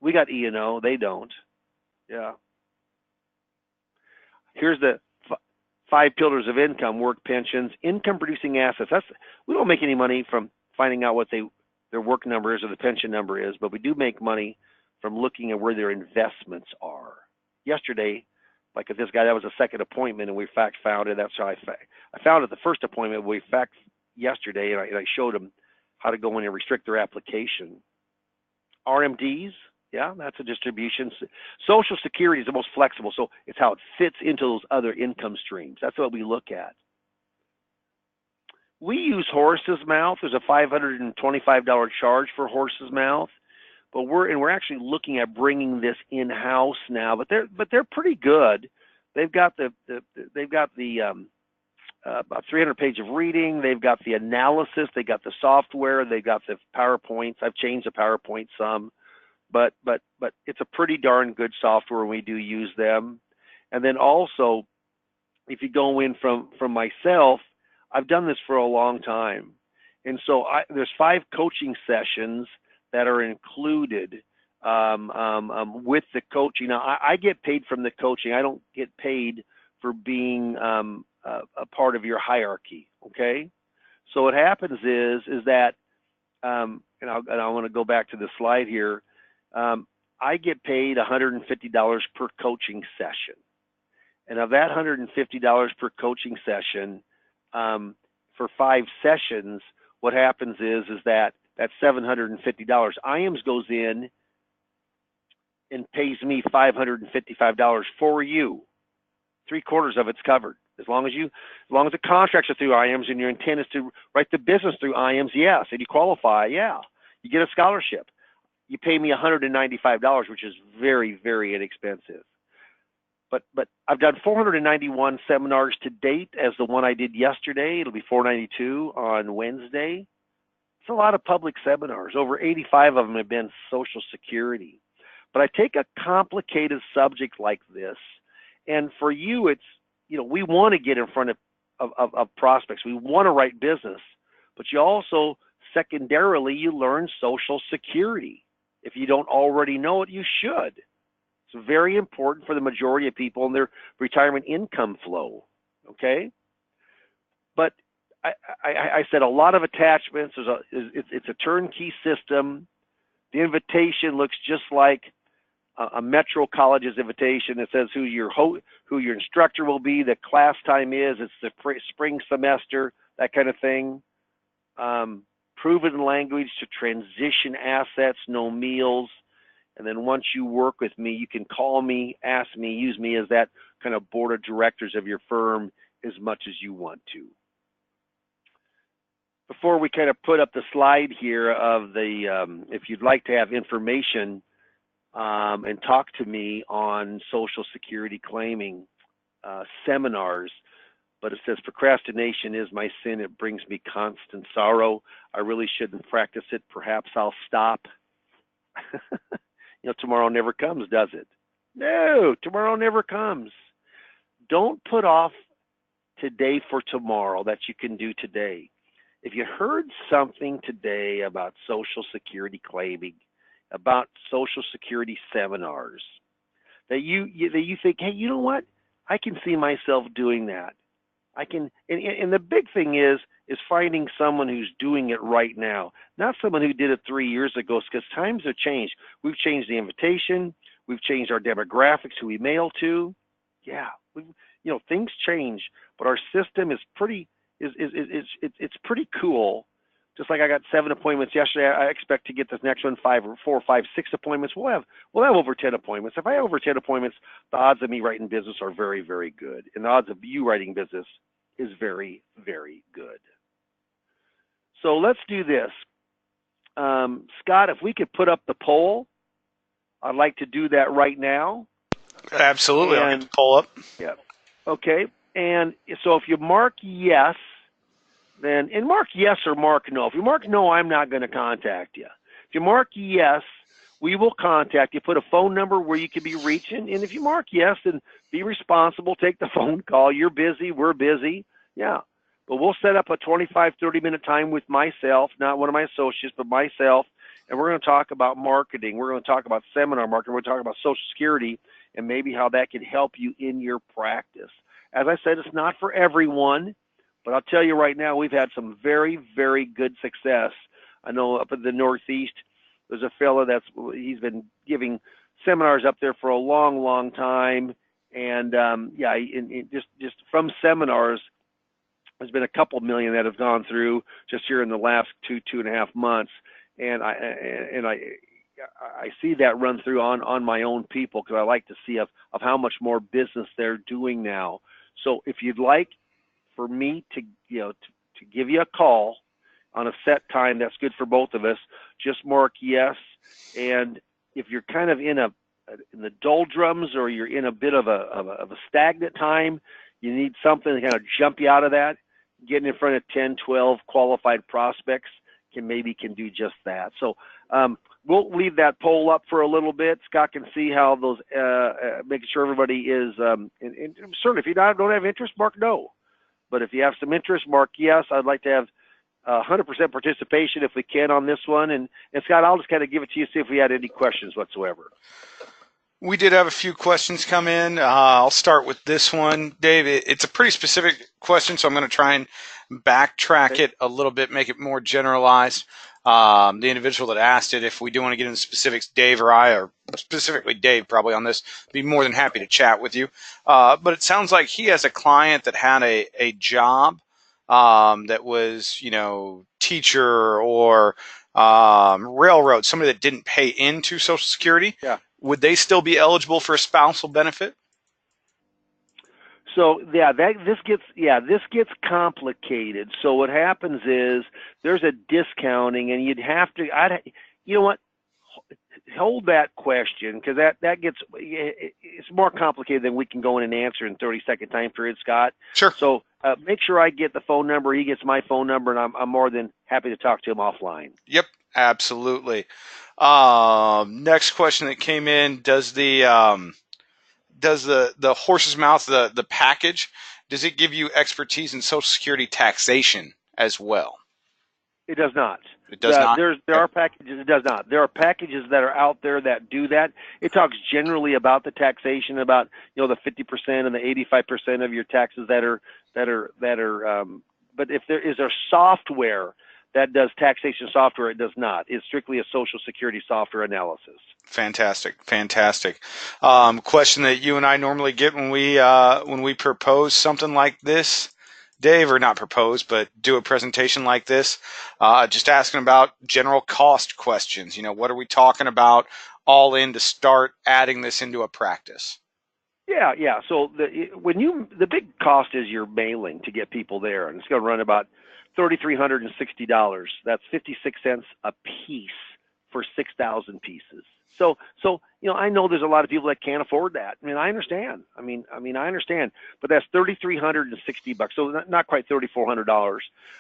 We got E&O. They don't. Yeah. Here's the 5 pillars of income: work, pensions, income producing assets. We don't make any money from finding out what their work number is or the pension number is, but we do make money from looking at where their investments are. Yesterday, like with this guy, that was a second appointment, and we fact found it. That's how I found it the first appointment. We fact yesterday, and I showed him how to go in and restrict their application. RMDs. Yeah, that's a distribution. Social Security is the most flexible, so it's how it fits into those other income streams. That's what we look at. We use Horsesmouth. There's a $525 charge for Horsesmouth, but we're actually looking at bringing this in-house now. But they're pretty good. They've got the about 300 pages of reading. They've got the analysis. They got the software. They got the PowerPoints. I've changed the PowerPoint some. But it's a pretty darn good software, and we do use them. And then also, if you go in from myself, I've done this for a long time. And so there's 5 coaching sessions that are included with the coaching. Now, I get paid from the coaching. I don't get paid for being a part of your hierarchy, okay? So what happens is that, and I want to go back to the slide here, I get paid $150 per coaching session. And of that $150 per coaching session, for 5 sessions, what happens is that that's $750. IAMS goes in and pays me $555 for you. 3/4 of it's covered. As long as the contracts are through IAMS and your intent is to write the business through IAMS, yes, and you qualify, yeah, you get a scholarship. You pay me $195, which is very, very inexpensive. But I've done 491 seminars to date, as the one I did yesterday. It'll be 492 on Wednesday. It's a lot of public seminars. Over 85 of them have been Social Security. But I take a complicated subject like this, and for you, it's, we want to get in front of prospects. We want to write business, but you also, secondarily, you learn Social Security. If you don't already know it, you should. It's very important for the majority of people in their retirement income flow, okay? But I said a lot of attachments. It's a turnkey system The invitation looks just like a Metro College's invitation. It says who your instructor will be, the class time is, it's the spring semester, that kind of thing. Proven language to transition assets, no meals. And then once you work with me, you can call me, ask me, use me as that kind of board of directors of your firm as much as you want to. Before we kind of put up the slide here of the, if you'd like to have information and talk to me on Social Security claiming seminars, but it says procrastination is my sin. It brings me constant sorrow. I really shouldn't practice it. Perhaps I'll stop. You know, tomorrow never comes, does it? No, tomorrow never comes. Don't put off today for tomorrow that you can do today. If you heard something today about Social Security claiming, about Social Security seminars, that you think, hey, you know what? I can see myself doing that. I can, and the big thing is finding someone who's doing it right now, not someone who did it 3 years ago, because times have changed. We've changed the invitation. We've changed our demographics, who we mail to. Yeah, things change, but our system is pretty, it's pretty cool. Just like I got 7 appointments yesterday, I expect to get this next one 4, 5, 6 appointments. We'll have over 10 appointments. If I have over 10 appointments, the odds of me writing business are very, very good, and the odds of you writing business is very, very good. So let's do this. Scott, if we could put up the poll, I'd like to do that right now. Absolutely. I'll get the poll up. Yeah. Okay. And so if you mark yes, then, and mark yes or mark no. If you mark no, I'm not going to contact you. If you mark yes, we will contact you. Put a phone number where you can be reaching. And if you mark yes, then be responsible. Take the phone call. You're busy. We're busy. Yeah. But we'll set up a 25, 30-minute time with myself, not one of my associates, but myself. And we're going to talk about marketing. We're going to talk about seminar marketing. We're going to talk about Social Security and maybe how that can help you in your practice. As I said, it's not for everyone. But I'll tell you right now, we've had some very, very good success. I know up in the Northeast, there's a fellow he's been giving seminars up there for a long, long time. And just from seminars, there's been a couple million that have gone through just here in the last 2.5 months. And I see that run through on my own people, because I like to see of how much more business they're doing now. So if you'd like for me to give you a call on a set time that's good for both of us, just mark yes. And if you're kind of in the doldrums, or you're in a bit of a stagnant time, you need something to kind of jump you out of that, getting in front of 10, 12 qualified prospects can do just that. So we'll leave that poll up for a little bit. Scott can see how those, making sure everybody is, and certainly if you don't have interest, mark no. But if you have some interest, mark yes. I'd like to have 100% participation if we can on this one. And Scott, I'll just kind of give it to you, see if we had any questions whatsoever. We did have a few questions come in. I'll start with this one. Dave, it's a pretty specific question, so I'm going to try and backtrack it a little bit, make it more generalized. The individual that asked it, if we do want to get into specifics, Dave or I, or specifically Dave probably on this, be more than happy to chat with you. But it sounds like he has a client that had a job that was, teacher or railroad, somebody that didn't pay into Social Security. Yeah. Would they still be eligible for a spousal benefit? So this gets complicated. So what happens is there's a discounting, and you'd have to. You know what? Hold that question, because it's more complicated than we can go in and answer in 30-second time period, Scott. Sure. So make sure I get the phone number. He gets my phone number, and I'm more than happy to talk to him offline. Yep, absolutely. Next question that came in: does the Horsesmouth, the package, does it give you expertise in Social Security taxation as well? It does not. It does not? There are packages. It does not. There are packages that are out there that do that. It talks generally about the taxation, about the 50% and the 85% of your taxes that are. But if there is a software that does taxation software. It does not. It's strictly a Social Security software analysis. Fantastic, fantastic. Question that you and I normally get when we propose something like this, Dave, or not propose, but do a presentation like this. Just asking about general cost questions. What are we talking about all in to start adding this into a practice? Yeah. So the big cost is your mailing to get people there, and it's going to run about $3,360. That's 56 cents a piece for 6,000 pieces. So I know there's a lot of people that can't afford that. I mean, I understand. I understand, but that's $3,360. So not quite $3,400.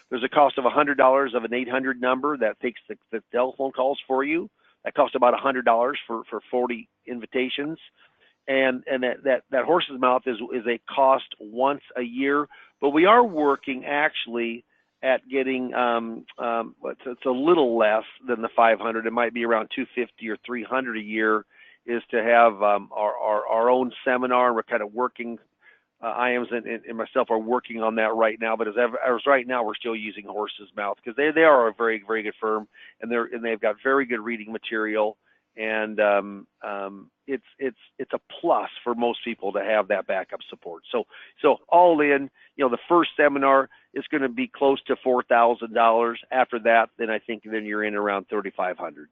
There's a cost of $100 of an 800 number that takes the telephone calls for you. That costs about $100 for 40 invitations. And that Horsesmouth is a cost once a year, but we are working actually at getting it's a little less than the 500. It might be around 250 or 300 a year, is to have our own seminar. We're kind of working. IAMS and myself are working on that right now. But as right now, we're still using Horsesmouth because they are a very, very good firm, and they've got very good reading material. And it's a plus for most people to have that backup support. So all in, the first seminar is going to be close to $4,000. After that, then I think you're in around $3,500.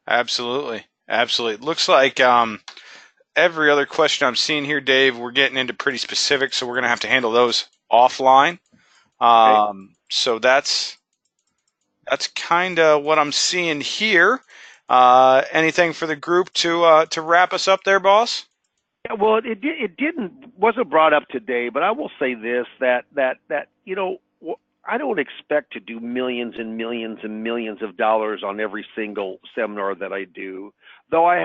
Absolutely. Looks like every other question I'm seeing here, Dave, we're getting into pretty specific, so we're going to have to handle those offline. Okay. So that's kind of what I'm seeing here. Anything for the group to wrap us up there, boss? Yeah, well, it wasn't brought up today, but I will say this, that I don't expect to do millions and millions and millions of dollars on every single seminar that I do, though I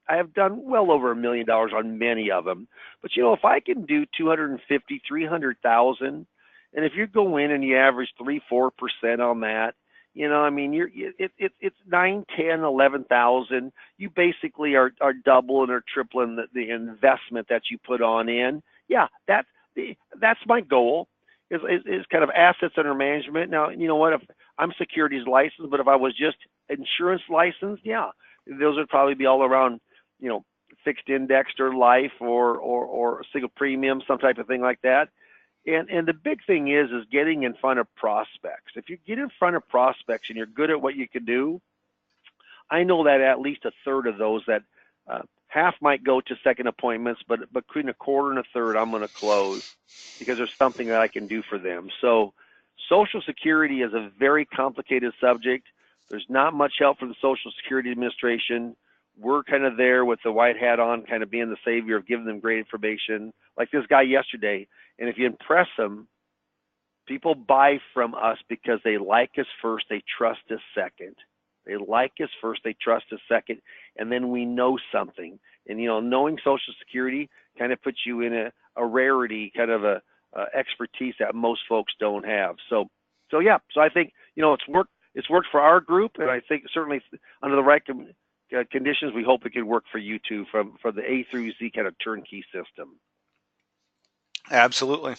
have done well over $1 million on many of them. But if I can do 250, 300,000, and if you go in and you average 3-4% on that, it's 9, 10, 11,000. You basically are doubling or tripling the investment that you put on in. Yeah, that's my goal. Is kind of assets under management. Now, you know what? If I'm securities licensed, but if I was just insurance licensed, yeah, those would probably be all around, fixed indexed or life or single premium, some type of thing like that. And the big thing is getting in front of prospects. If you get in front of prospects and you're good at what you can do, I know that at least a third of those, that half might go to second appointments, but between a quarter and a third, I'm going to close because there's something that I can do for them. So Social Security is a very complicated subject. There's not much help from the Social Security Administration. We're kind of there with the white hat on, kind of being the savior of giving them great information, like this guy yesterday. And if you impress them, people buy from us because they like us first, they trust us second. They like us first, they trust us second, and then we know something. And, knowing Social Security kind of puts you in a rarity, kind of a expertise that most folks don't have. So I think, it's worked for our group, and I think certainly under the right conditions, we hope it can work for you too, for the A through Z kind of turnkey system. Absolutely.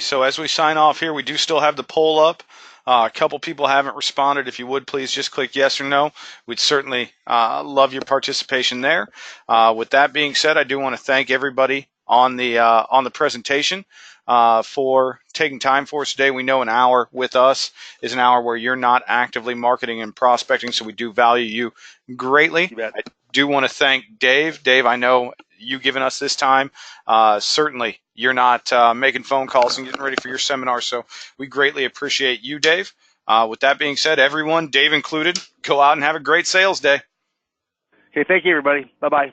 So as we sign off here, we do still have the poll up. A couple people haven't responded. If you would, please just click yes or no. We'd certainly love your participation there. With that being said, I do want to thank everybody on the presentation for taking time for us today. We know an hour with us is an hour where you're not actively marketing and prospecting, so we do value you greatly. You bet. I do want to thank Dave. Dave, I know you giving us this time. Certainly, you're not making phone calls and getting ready for your seminar, so we greatly appreciate you, Dave. With that being said, everyone, Dave included, go out and have a great sales day. Okay, thank you, everybody. Bye-bye.